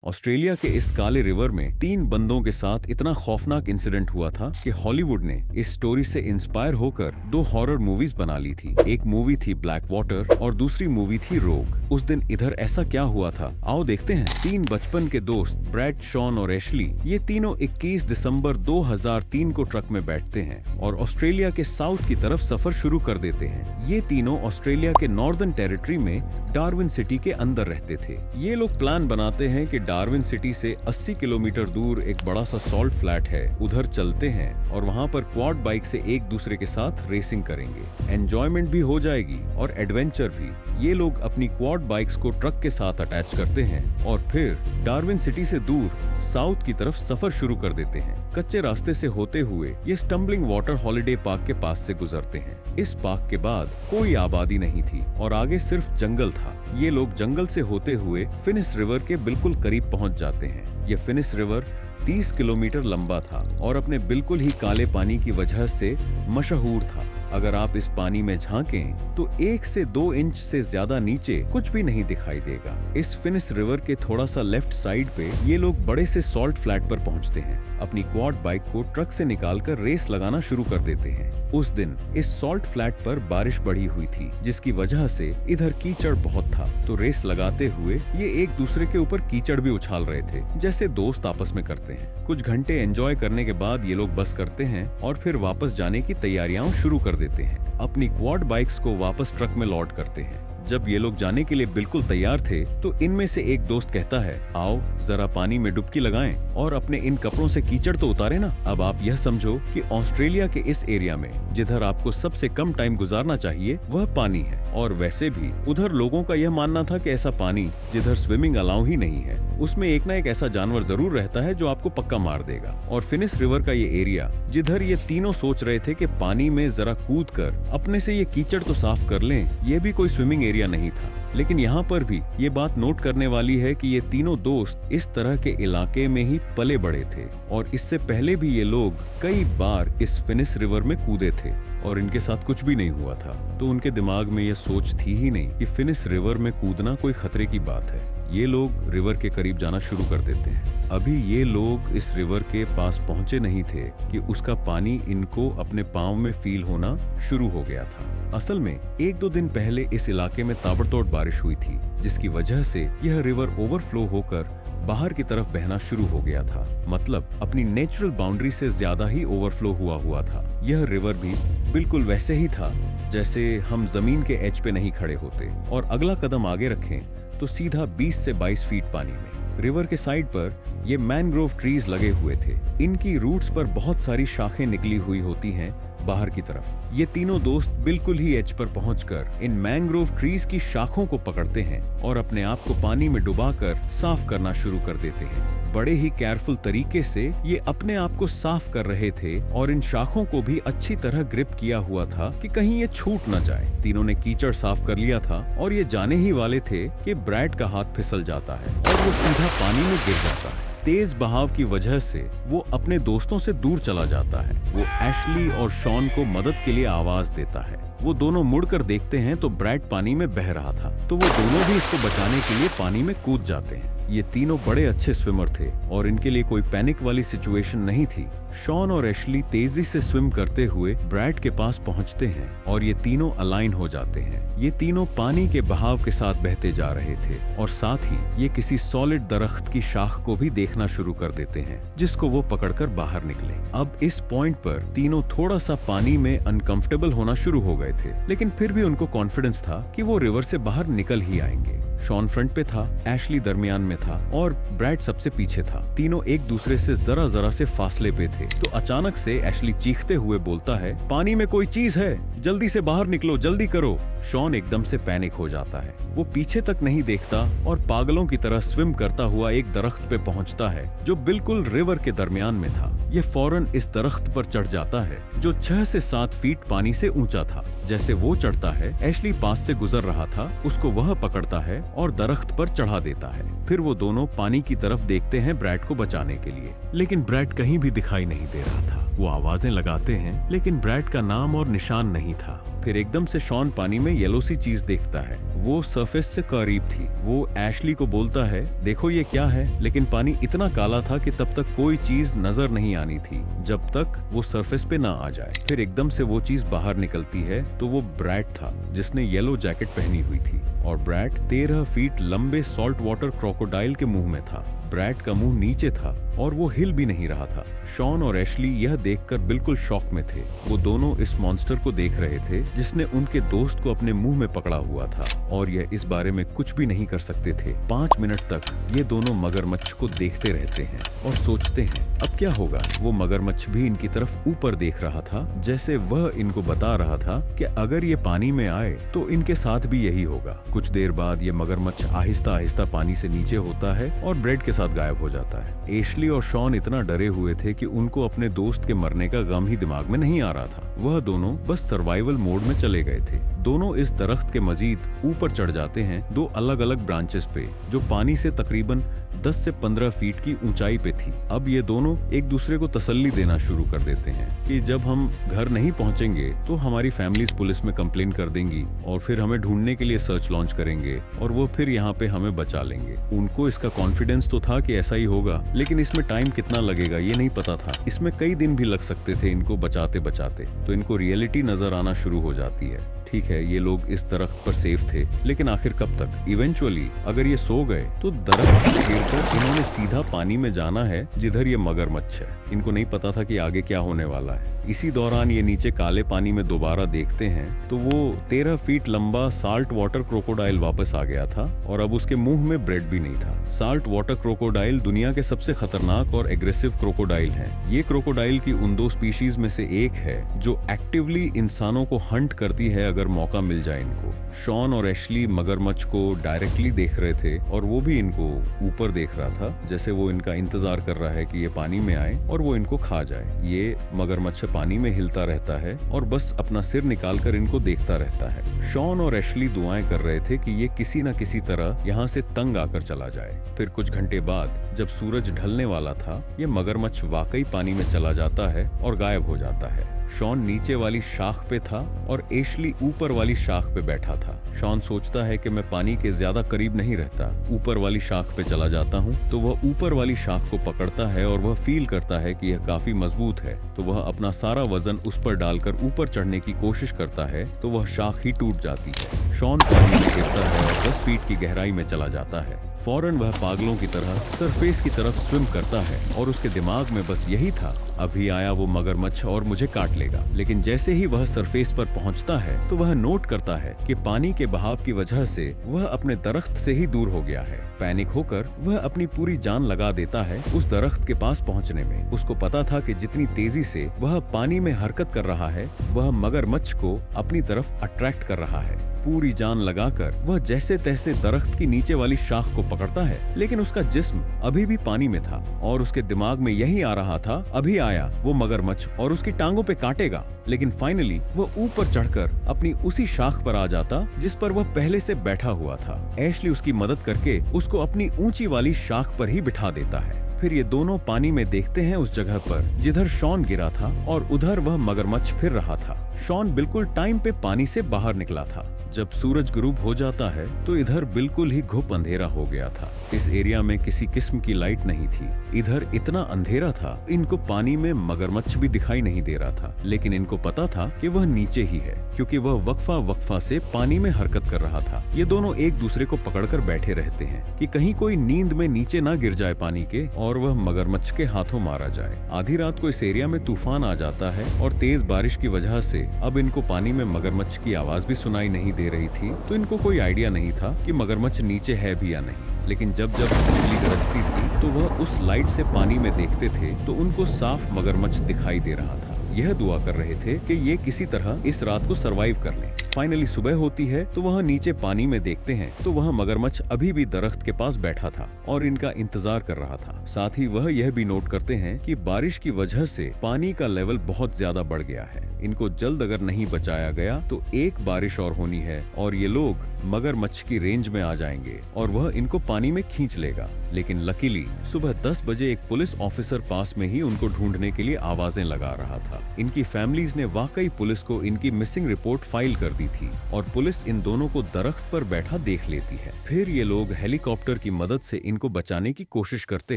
Australia के इस काले रिवर में 3 बंदों के साथ इतना खौफनाक इंसिडेंट हुआ था कि हॉलीवुड ने इस स्टोरी से इंस्पायर होकर 2 हॉरर मूवीज बना ली थी। एक मूवी थी ब्लैक वाटर और दूसरी मूवी थी रोग। उस दिन इधर ऐसा क्या हुआ था, आओ देखते हैं। 3 बचपन के दोस्त ब्रैड, शॉन और एशली, ये तीनों 21 दिसंबर 2003 को ट्रक में बैठते हैं और ऑस्ट्रेलिया के साउथ की तरफ सफर शुरू कर देते हैं। ये तीनों ऑस्ट्रेलिया के नॉर्दर्न टेरिटरी में डार्विन सिटी के अंदर रहते थे। ये लोग प्लान बनाते हैं कि डार्विन सिटी से 80 किलोमीटर दूर एक बड़ा सा सॉल्ट फ्लैट है, उधर चलते हैं और वहाँ पर क्वाड बाइक से एक दूसरे के साथ रेसिंग करेंगे। एंजॉयमेंट भी हो जाएगी और एडवेंचर भी। ये लोग अपनी क्वाड बाइक्स को ट्रक के साथ अटैच करते हैं और फिर डार्विन सिटी से दूर साउथ की तरफ सफर शुरू कर देते हैं। कच्चे रास्ते से होते हुए ये स्टम्बलिंग वाटर हॉलिडे पार्क के पास से गुजरते हैं। इस पार्क के बाद कोई आबादी नहीं थी और आगे सिर्फ जंगल था। ये लोग जंगल से होते हुए फिनिस रिवर के बिल्कुल करीब पहुंच जाते हैं। ये फिनिस रिवर 30 किलोमीटर लंबा था और अपने बिल्कुल ही काले पानी की वजह से मशहूर था। अगर आप इस पानी में झांकें तो 1 से 2 इंच से ज्यादा नीचे कुछ भी नहीं दिखाई देगा। इस फिनिस रिवर के थोड़ा सा लेफ्ट साइड पे ये लोग बड़े से सॉल्ट फ्लैट पर पहुंचते हैं। अपनी क्वाड बाइक को ट्रक से निकालकर रेस लगाना शुरू कर देते हैं। उस दिन इस सॉल्ट फ्लैट पर बारिश बढ़ी हुई थी, जिसकी वजह से इधर कीचड़ बहुत था। तो रेस लगाते हुए ये एक दूसरे के ऊपर कीचड़ भी उछाल रहे थे, जैसे दोस्त आपस में करते हैं। कुछ घंटे एंजॉय करने के बाद ये लोग बस करते हैं और फिर वापस जाने की तैयारियां शुरू कर देते हैं। अपनी क्वाड बाइक्स को वापस ट्रक में लोड करते हैं। जब ये लोग जाने के लिए बिल्कुल तैयार थे तो इनमें से एक दोस्त कहता है, आओ जरा पानी में डुबकी लगाएं और अपने इन कपड़ों से कीचड़ तो उतारे ना। अब आप यह समझो कि ऑस्ट्रेलिया के इस एरिया में जिधर आपको सबसे कम टाइम गुजारना चाहिए वह पानी है, और वैसे भी उधर लोगों का यह मानना था कि ऐसा पानी जिधर स्विमिंग अलाउ ही नहीं है, उसमें एक ना एक ऐसा जानवर जरूर रहता है जो आपको पक्का मार देगा। और फिनिस रिवर का ये एरिया जिधर ये तीनों सोच रहे थे कि पानी में जरा कूद कर अपने से ये कीचड़ तो साफ कर लें, ये भी कोई स्विमिंग एरिया नहीं था। लेकिन यहाँ पर भी ये बात नोट करने वाली है कि ये तीनों दोस्त इस तरह के इलाके में ही पले बड़े थे और इससे पहले भी ये लोग कई बार इस फिनिस रिवर में कूदे थे और इनके साथ कुछ भी नहीं हुआ था। तो उनके दिमाग में ये सोच थी ही नहीं कि फिनिस रिवर में कूदना कोई खतरे की बात है। ये लोग रिवर के करीब जाना शुरू कर देते हैं। अभी ये लोग इस रिवर के पास पहुंचे नहीं थे कि उसका पानी इनको अपने पांव में फील होना शुरू हो गया था। असल में 1-2 दिन पहले इस इलाके में ताबड़तोड़ बारिश हुई थी, जिसकी वजह से यह रिवर ओवरफ्लो होकर बाहर की तरफ बहना शुरू हो गया था। मतलब अपनी नेचुरल बाउंड्री से ज्यादा ही ओवरफ्लो हुआ था। यह रिवर भी बिल्कुल वैसे ही था जैसे हम जमीन के एज पे नहीं खड़े होते और अगला कदम आगे रखें तो सीधा 20 से 22 फीट पानी में। रिवर के साइड पर ये मैनग्रोव ट्रीज लगे हुए थे। इनकी रूट्स पर बहुत सारी शाखें निकली हुई होती हैं बाहर की तरफ। ये तीनों दोस्त बिल्कुल ही एज पर पहुंचकर इन मैंग्रोव ट्रीज की शाखों को पकड़ते हैं और अपने आप को पानी में डुबाकर साफ करना शुरू कर देते हैं। बड़े ही केयरफुल तरीके से ये अपने आप को साफ कर रहे थे और इन शाखों को भी अच्छी तरह ग्रिप किया हुआ था कि कहीं ये छूट न जाए। तीनों ने कीचड़ साफ कर लिया था और ये जाने ही वाले थे कि ब्रैड का हाथ फिसल जाता है और वो सीधा पानी में गिर जाता है। तेज बहाव की वजह से वो अपने दोस्तों से दूर चला जाता है। वो एशली और शॉन को मदद के लिए आवाज देता है। वो दोनों मुड़कर देखते हैं तो ब्रैड पानी में बह रहा था, तो वो दोनों भी इसको बचाने के लिए पानी में कूद जाते हैं। ये तीनों बड़े अच्छे स्विमर थे और इनके लिए कोई पैनिक वाली सिचुएशन नहीं थी। शॉन और एशली तेजी से स्विम करते हुए ब्रैड के पास पहुंचते हैं और ये तीनों अलाइन हो जाते हैं। ये तीनों पानी के बहाव के साथ बहते जा रहे थे और साथ ही ये किसी सॉलिड दरख्त की शाख को भी देखना शुरू कर देते हैं, जिसको वो पकड़कर बाहर निकले। अब इस पॉइंट पर तीनों थोड़ा सा पानी में अनकंफर्टेबल होना शुरू हो गए थे, लेकिन फिर भी उनको कॉन्फिडेंस था कि वो रिवर से बाहर निकल ही आएंगे। शॉन फ्रंट पे था, एशली दरमियान में था और ब्रैड सबसे पीछे था। तीनों एक दूसरे से जरा से फासले पे थे। तो अचानक से एशली चीखते हुए बोलता है, पानी में कोई चीज है, जल्दी से बाहर निकलो, जल्दी करो। शॉन एकदम से पैनिक हो जाता है। वो पीछे तक नहीं देखता और पागलों की तरह स्विम करता हुआ एक दरख्त पे पहुंचता है जो बिल्कुल रिवर के दरमियान में था। ये फौरन इस दरख्त पर चढ़ जाता है जो 6 से 7 फीट पानी से ऊंचा था। जैसे वो चढ़ता है, एशली पास से गुजर रहा था, उसको वह पकड़ता है और दरख्त पर चढ़ा देता है। फिर वो दोनों पानी की तरफ देखते हैं ब्रैड को बचाने के लिए, लेकिन ब्रैड कहीं भी दिखाई नहीं दे रहा था। वो आवाजें लगाते हैं लेकिन ब्रैड का नाम और निशान नहीं था। फिर एकदम से शॉन पानी में येलो सी चीज देखता है। वो सरफेस से करीब थी। वो एशली को बोलता है, देखो ये क्या है, लेकिन पानी इतना काला था कि तब तक कोई चीज नजर नहीं आनी थी जब तक वो सरफेस पे ना आ जाए। फिर एकदम से वो चीज बाहर निकलती है तो वो ब्रैड था जिसने येलो जैकेट पहनी हुई थी और ब्रैड 13 फीट लंबे सॉल्ट वाटर क्रोकोडाइल के मुंह में था। ब्रैड का मुंह नीचे था और वो हिल भी नहीं रहा था। शॉन और एशली यह देखकर बिल्कुल शॉक में थे। वो दोनों इस मॉन्स्टर को देख रहे थे जिसने उनके दोस्त को अपने मुंह में पकड़ा हुआ था और यह इस बारे में कुछ भी नहीं कर सकते थे। 5 मिनट तक ये दोनों मगरमच्छ को देखते रहते हैं और सोचते हैं अब क्या होगा। वो मगरमच्छ भी इनकी तरफ ऊपर देख रहा था, जैसे वह इनको बता रहा था कि अगर ये पानी में आए तो इनके साथ भी यही होगा। कुछ देर बाद ये मगरमच्छ आहिस्ता आहिस्ता पानी से नीचे होता है और ब्रेड के साथ गायब हो जाता है। एशली और शॉन इतना डरे हुए थे कि उनको अपने दोस्त के मरने का गम ही दिमाग में नहीं आ रहा था। वह दोनों बस सर्वाइवल मोड में चले गए थे। दोनों इस दरख्त के मजीद ऊपर चढ़ जाते हैं, 2 अलग अलग ब्रांचेस पे, जो पानी से तकरीबन 10 से 15 फीट की ऊंचाई पे थी। अब ये दोनों एक दूसरे को तसल्ली देना शुरू कर देते हैं कि जब हम घर नहीं पहुंचेंगे तो हमारी फैमिलीज पुलिस में कंप्लेन कर देंगी और फिर हमें ढूंढने के लिए सर्च लॉन्च करेंगे और वो फिर यहाँ पे हमें बचा लेंगे। उनको इसका कॉन्फिडेंस तो था कि ऐसा ही होगा, लेकिन इसमें टाइम कितना लगेगा ये नहीं पता था। इसमें कई दिन भी लग सकते थे इनको बचाते बचाते। तो इनको रियलिटी नजर आना शुरू हो जाती है। ठीक है, ये लोग इस दरख्त पर सेफ थे, लेकिन आखिर कब तक। इवेंचुअली अगर ये सो गए तो दरख्त से गिरकर इन्होंने सीधा पानी में जाना है जिधर ये मगरमच्छ है। इनको नहीं पता था कि आगे क्या होने वाला है। इसी दौरान ये नीचे काले पानी में दोबारा देखते हैं तो वो 13 फीट लंबा साल्ट वाटर क्रोकोडाइल वापस आ गया था और अब उसके मुंह में ब्रेड भी नहीं था। साल्ट वाटर क्रोकोडाइल दुनिया के सबसे खतरनाक और एग्रेसिव क्रोकोडाइल हैं। ये क्रोकोडाइल की उन 2 स्पीशीज में से एक है जो एक्टिवली इंसानों को हंट करती है अगर मौका मिल जाए इनको। शॉन और एशली मगरमच्छ को डायरेक्टली देख रहे थे और वो भी इनको ऊपर देख रहा था, जैसे वो इनका इंतजार कर रहा है कि ये पानी में आए और वो इनको खा जाए। ये मगरमच्छ पानी में हिलता रहता है और बस अपना सिर निकालकर इनको देखता रहता है। शॉन और एशली दुआएं कर रहे थे कि ये किसी न किसी तरह यहाँ से तंग आकर चला जाए। फिर कुछ घंटे बाद जब सूरज ढलने वाला था, ये मगरमच्छ वाकई पानी में चला जाता है और गायब हो जाता है। शॉन नीचे वाली शाख पे था और एशली ऊपर वाली शाख पे बैठा था। शॉन सोचता है कि मैं पानी के ज्यादा करीब नहीं रहता, ऊपर वाली शाख पे चला जाता हूँ। तो वह ऊपर वाली शाख को पकड़ता है और वह फील करता है कि यह काफी मजबूत है, तो वह अपना सारा वजन उस पर डालकर ऊपर चढ़ने की कोशिश करता है तो वह शाख ही टूट जाती है। शॉन पानी में गिरता है और 10 फीट की गहराई में चला जाता है। फौरन वह पागलों की तरह सरफेस की तरफ स्विम करता है और उसके दिमाग में बस यही था, अभी आया वो मगरमच्छ और मुझे काट लेगा। लेकिन जैसे ही वह सरफेस पर पहुंचता है तो वह नोट करता है कि पानी के बहाव की वजह से वह अपने दरख्त से ही दूर हो गया है। पैनिक होकर वह अपनी पूरी जान लगा देता है उस दरख्त के पास पहुंचने में। उसको पता था कि जितनी तेजी से वह पानी में हरकत कर रहा है वह मगरमच्छ को अपनी तरफ अट्रैक्ट कर रहा है। पूरी जान लगाकर वह जैसे तैसे दरख्त की नीचे वाली शाख को पकड़ता है, लेकिन उसका जिस्म अभी भी पानी में था और उसके दिमाग में यही आ रहा था, अभी आया वो मगरमच्छ और उसकी टांगों पे काटेगा। लेकिन फाइनली वह ऊपर चढ़कर अपनी उसी शाख पर आ जाता जिस पर वह पहले से बैठा हुआ था। एशली उसकी मदद करके उसको अपनी ऊंची वाली शाख पर ही बिठा देता है। फिर ये दोनों पानी में देखते हैं उस जगह पर जिधर शॉन गिरा था और उधर वह मगरमच्छ फिर रहा था। शॉन बिल्कुल टाइम पे पानी से बाहर निकला था। जब सूरज गुरूब हो जाता है तो इधर बिल्कुल ही घुप अंधेरा हो गया था। इस एरिया में किसी किस्म की लाइट नहीं थी। इधर इतना अंधेरा था इनको पानी में मगरमच्छ भी दिखाई नहीं दे रहा था, लेकिन इनको पता था कि वह नीचे ही है क्योंकि वह वक्फा से पानी में हरकत कर रहा था। ये दोनों एक दूसरे को पकड़कर बैठे रहते हैं कि कहीं कोई नींद में नीचे ना गिर जाए पानी के और वह मगरमच्छ के हाथों मारा जाए। आधी रात को इस एरिया में तूफान आ जाता है और तेज बारिश की वजह से अब इनको पानी में मगरमच्छ की आवाज भी सुनाई नहीं दे रही थी, तो इनको कोई आइडिया नहीं था कि मगरमच्छ नीचे है भी या नहीं। लेकिन जब जब बिजली गरजती थी तो वह उस लाइट से पानी में देखते थे तो उनको साफ मगरमच्छ दिखाई दे रहा था। यह दुआ कर रहे थे कि ये किसी तरह इस रात को सरवाइव कर लें। फाइनली सुबह होती है तो वह नीचे पानी में देखते हैं तो वह मगरमच्छ अभी भी दरख्त के पास बैठा था और इनका इंतजार कर रहा था। साथ ही वह यह भी नोट करते हैं कि बारिश की वजह से पानी का लेवल बहुत ज्यादा बढ़ गया है। इनको जल्द अगर नहीं बचाया गया तो एक बारिश और होनी है और ये लोग मगरमच्छ की रेंज में आ जाएंगे और वह इनको पानी में खींच लेगा। लेकिन लकीली सुबह 10 बजे एक पुलिस ऑफिसर पास में ही उनको ढूंढने के लिए आवाजें लगा रहा था। इनकी फैमिलीज ने वाकई पुलिस को इनकी मिसिंग रिपोर्ट फाइल कर दी थी और पुलिस इन दोनों को दरख्त पर बैठा देख लेती है। फिर ये लोग हेलीकॉप्टर की मदद से इनको बचाने की कोशिश करते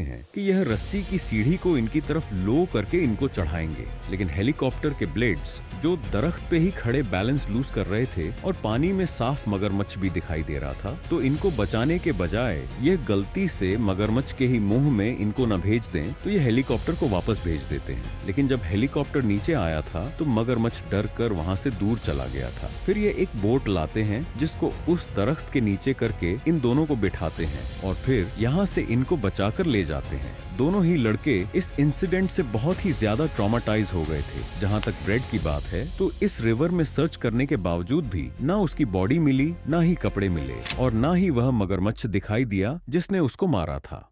हैं कि यह रस्सी की सीढ़ी को इनकी तरफ लो करके इनको चढ़ाएंगे, लेकिन हेलीकॉप्टर के ब्लेड्स जो दरख्त पे ही खड़े बैलेंस लूज कर रहे थे और पानी में साफ मगरमच्छ भी दिखाई दे रहा था, तो इनको बचाने के बजाय ये गलती से मगरमच्छ के ही मुंह में इनको न भेज दें तो ये हेलीकॉप्टर को वापस भेज देते हैं। लेकिन जब हेलीकॉप्टर नीचे आया था तो मगरमच्छ डर कर वहाँ से दूर चला गया था। फिर ये एक बोट लाते हैं जिसको उस दरख्त के नीचे करके इन दोनों को बिठाते हैं और फिर यहाँ से इनको बचाकर ले जाते हैं। दोनों ही लड़के इस इंसिडेंट से बहुत ही ज्यादा ट्रॉमाटाइज हो गए थे। जहाँ तक ब्रेड की बात है तो इस रिवर में सर्च करने के बावजूद भी ना उसकी बॉडी मिली, ना ही कपड़े मिले और ना ही वह मगरमच्छ दिखाई दिया जिसने उसको मारा था।